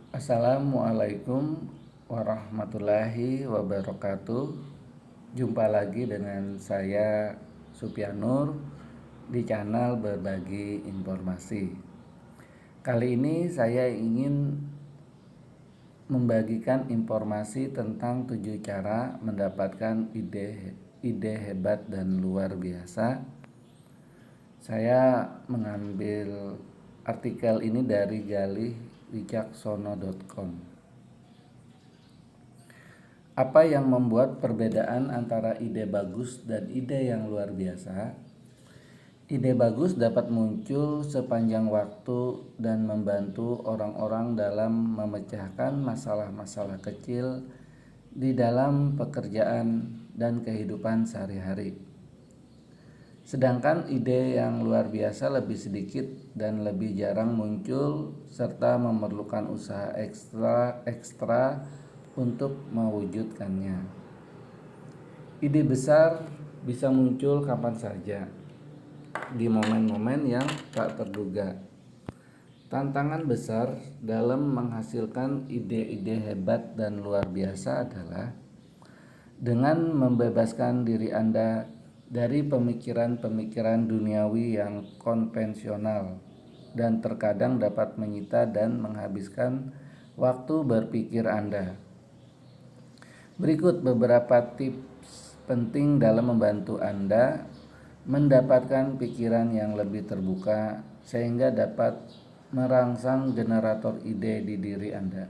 Assalamualaikum warahmatullahi wabarakatuh. Jumpa lagi dengan saya Supyanur di channel Berbagi Informasi. Kali ini saya ingin membagikan informasi tentang 7 cara mendapatkan ide hebat dan luar biasa. Saya mengambil artikel ini dari galihwicaksono.com. Apa yang membuat perbedaan antara ide bagus dan ide yang luar biasa? Ide bagus dapat muncul sepanjang waktu dan membantu orang-orang dalam memecahkan masalah-masalah kecil di dalam pekerjaan dan kehidupan sehari-hari. Sedangkan ide yang luar biasa lebih sedikit dan lebih jarang muncul serta memerlukan usaha ekstra untuk mewujudkannya. Ide besar bisa muncul kapan saja, di momen-momen yang tak terduga. Tantangan besar dalam menghasilkan ide-ide hebat dan luar biasa adalah dengan membebaskan diri Anda dari pemikiran-pemikiran duniawi yang konvensional dan terkadang dapat menyita dan menghabiskan waktu berpikir Anda. Berikut beberapa tips penting dalam membantu Anda mendapatkan pikiran yang lebih terbuka sehingga dapat merangsang generator ide di diri Anda.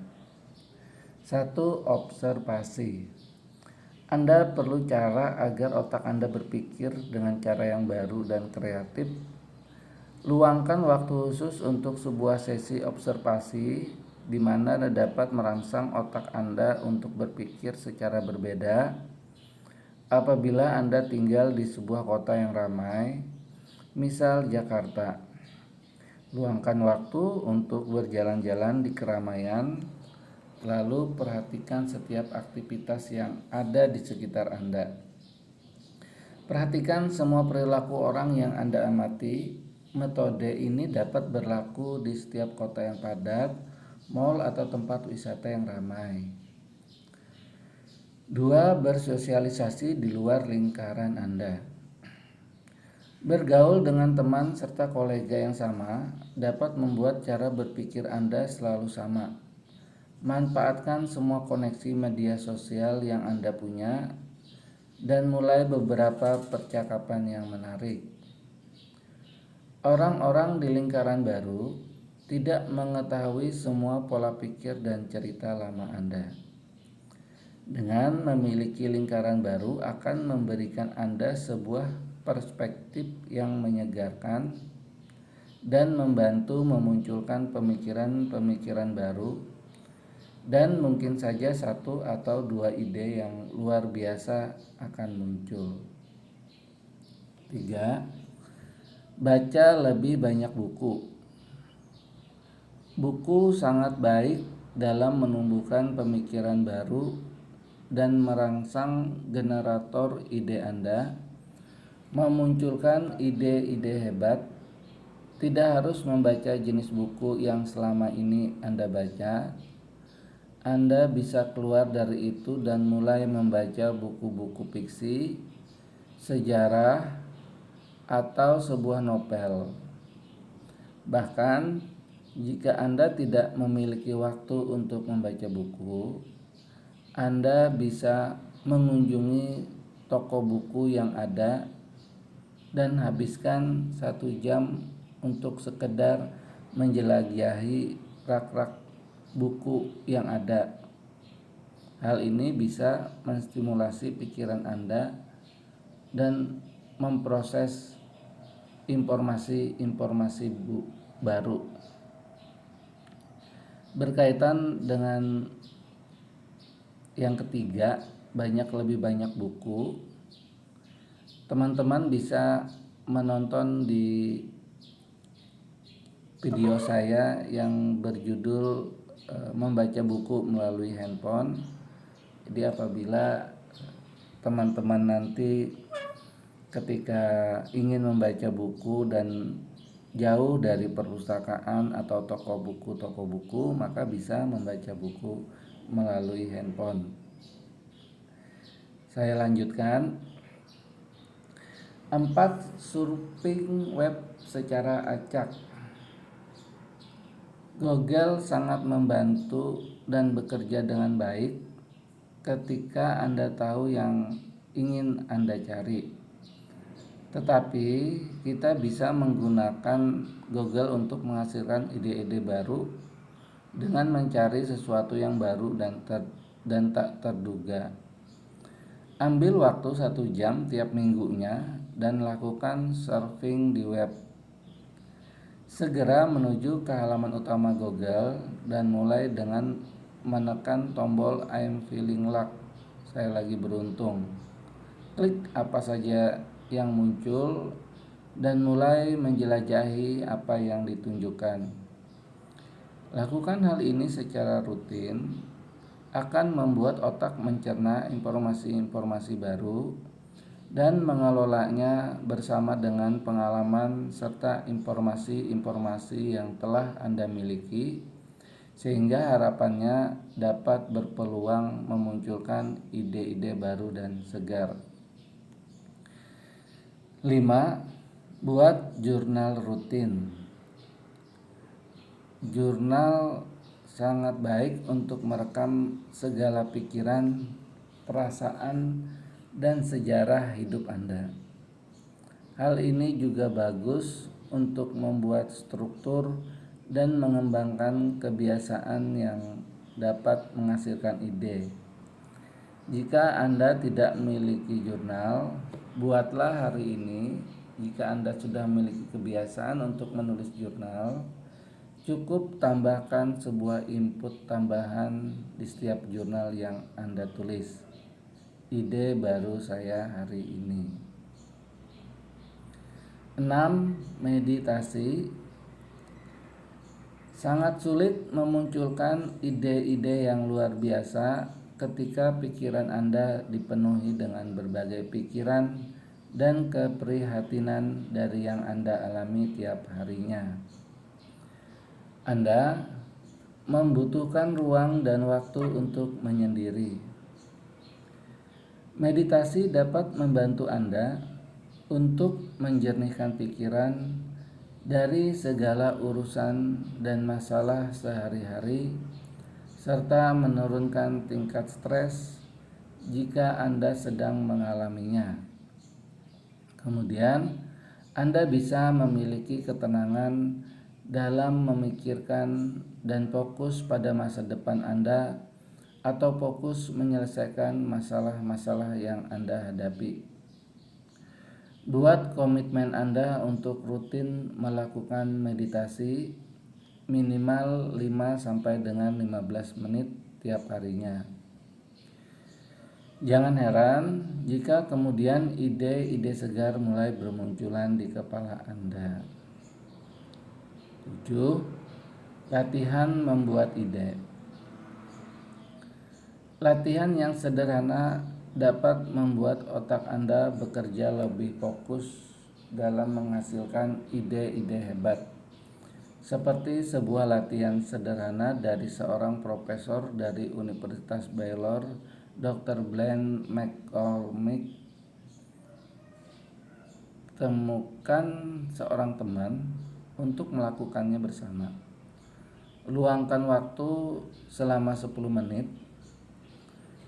1. Observasi. Anda perlu cara agar otak Anda berpikir dengan cara yang baru dan kreatif. Luangkan waktu khusus untuk sebuah sesi observasi di mana Anda dapat merangsang otak Anda untuk berpikir secara berbeda. Apabila Anda tinggal di sebuah kota yang ramai, misal Jakarta, luangkan waktu untuk berjalan-jalan di keramaian. Lalu perhatikan setiap aktivitas yang ada di sekitar Anda. Perhatikan semua perilaku orang yang Anda amati. Metode ini dapat berlaku di setiap kota yang padat, mal atau tempat wisata yang ramai. 2. Bersosialisasi di luar lingkaran Anda. Bergaul dengan teman serta kolega yang sama dapat membuat cara berpikir Anda selalu sama. Manfaatkan semua koneksi media sosial yang Anda punya dan mulai beberapa percakapan yang menarik. Orang-orang di lingkaran baru tidak mengetahui semua pola pikir dan cerita lama Anda. Dengan memiliki lingkaran baru akan memberikan Anda sebuah perspektif yang menyegarkan dan membantu memunculkan pemikiran-pemikiran baru. Dan mungkin saja 1 atau 2 ide yang luar biasa akan muncul. 3. Baca lebih banyak buku. Buku sangat baik dalam menumbuhkan pemikiran baru dan merangsang generator ide Anda, memunculkan ide-ide hebat. Tidak harus membaca jenis buku yang selama ini Anda baca. Anda bisa keluar dari itu dan mulai membaca buku-buku fiksi, sejarah, atau sebuah novel. Bahkan, jika Anda tidak memiliki waktu untuk membaca buku, Anda bisa mengunjungi toko buku yang ada dan habiskan 1 jam untuk sekedar menjelajahi rak-rak buku yang ada. Hal ini bisa menstimulasi pikiran Anda dan memproses informasi-informasi baru. Berkaitan dengan yang ketiga, lebih banyak buku. Teman-teman bisa menonton di video saya yang berjudul membaca buku melalui handphone. Jadi apabila teman-teman nanti ketika ingin membaca buku dan jauh dari perpustakaan atau toko buku, maka bisa membaca buku melalui handphone. Saya lanjutkan. 4. Surfing web secara acak. Google sangat membantu dan bekerja dengan baik ketika Anda tahu yang ingin Anda cari. Tetapi kita bisa menggunakan Google untuk menghasilkan ide-ide baru dengan mencari sesuatu yang baru dan tak terduga. Ambil waktu 1 jam tiap minggunya dan lakukan surfing di web. Segera menuju ke halaman utama Google dan mulai dengan menekan tombol I'm feeling luck. Saya lagi beruntung. Klik apa saja yang muncul dan mulai menjelajahi apa yang ditunjukkan. Lakukan hal ini secara rutin akan membuat otak mencerna informasi-informasi baru dan mengelolanya bersama dengan pengalaman serta informasi-informasi yang telah Anda miliki, sehingga harapannya dapat berpeluang memunculkan ide-ide baru dan segar. 5. Buat jurnal rutin. Jurnal sangat baik untuk merekam segala pikiran, perasaan, dan sejarah hidup Anda. Hal ini juga bagus untuk membuat struktur dan mengembangkan kebiasaan yang dapat menghasilkan ide. Jika Anda tidak memiliki jurnal, buatlah hari ini. Jika Anda sudah memiliki kebiasaan untuk menulis jurnal, cukup tambahkan sebuah input tambahan di setiap jurnal yang Anda tulis. Ide baru saya hari ini. 6. Meditasi. Sangat sulit memunculkan ide-ide yang luar biasa ketika pikiran Anda dipenuhi dengan berbagai pikiran dan keprihatinan dari yang Anda alami tiap harinya. Anda membutuhkan ruang dan waktu untuk menyendiri. Meditasi dapat membantu Anda untuk menjernihkan pikiran dari segala urusan dan masalah sehari-hari, serta menurunkan tingkat stres jika Anda sedang mengalaminya. Kemudian, Anda bisa memiliki ketenangan dalam memikirkan dan fokus pada masa depan Anda atau fokus menyelesaikan masalah-masalah yang Anda hadapi. Buat komitmen Anda untuk rutin melakukan meditasi minimal 5 sampai dengan 15 menit tiap harinya. Jangan heran jika kemudian ide-ide segar mulai bermunculan di kepala Anda. 7. Latihan membuat ide. Latihan yang sederhana dapat membuat otak Anda bekerja lebih fokus dalam menghasilkan ide-ide hebat. Seperti sebuah latihan sederhana dari seorang profesor dari Universitas Baylor, Dr. Glenn McCormick. Temukan seorang teman untuk melakukannya bersama. Luangkan waktu selama 10 menit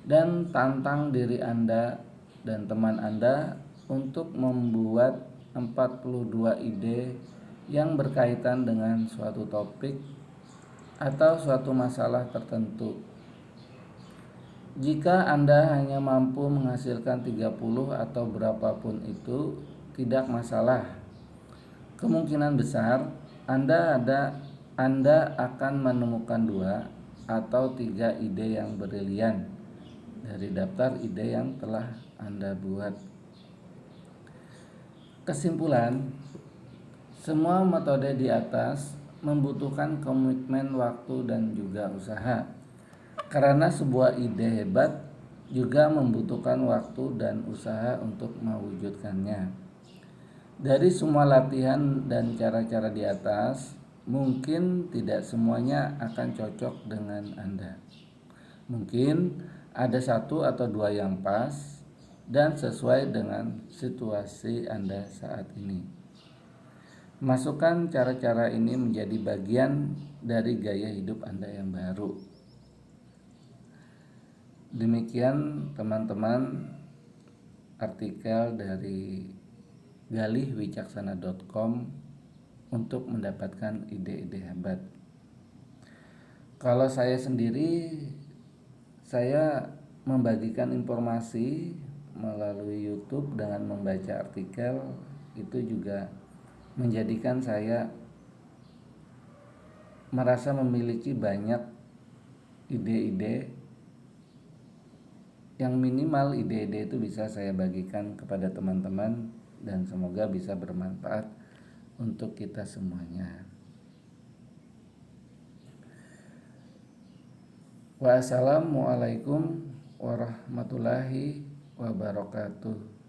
dan tantang diri Anda dan teman Anda untuk membuat 42 ide yang berkaitan dengan suatu topik atau suatu masalah tertentu. Jika Anda hanya mampu menghasilkan 30 atau berapapun itu, tidak masalah. Kemungkinan besar Anda akan menemukan 2 atau 3 ide yang brilian dari daftar ide yang telah Anda buat. Kesimpulan, semua metode di atas membutuhkan komitmen waktu dan juga usaha. Karena sebuah ide hebat juga membutuhkan waktu dan usaha untuk mewujudkannya. Dari semua latihan dan cara-cara di atas, mungkin tidak semuanya akan cocok dengan Anda. Mungkin ada satu atau dua yang pas dan sesuai dengan situasi Anda saat ini. Masukkan cara-cara ini menjadi bagian dari gaya hidup Anda yang baru. Demikian teman-teman artikel dari galihwicaksana.com untuk mendapatkan ide-ide hebat. Kalau saya sendiri, saya membagikan informasi melalui YouTube dengan membaca artikel, itu juga menjadikan saya merasa memiliki banyak ide-ide, yang minimal ide-ide itu bisa saya bagikan kepada teman-teman dan semoga bisa bermanfaat untuk kita semuanya. Wassalamualaikum warahmatullahi wabarakatuh.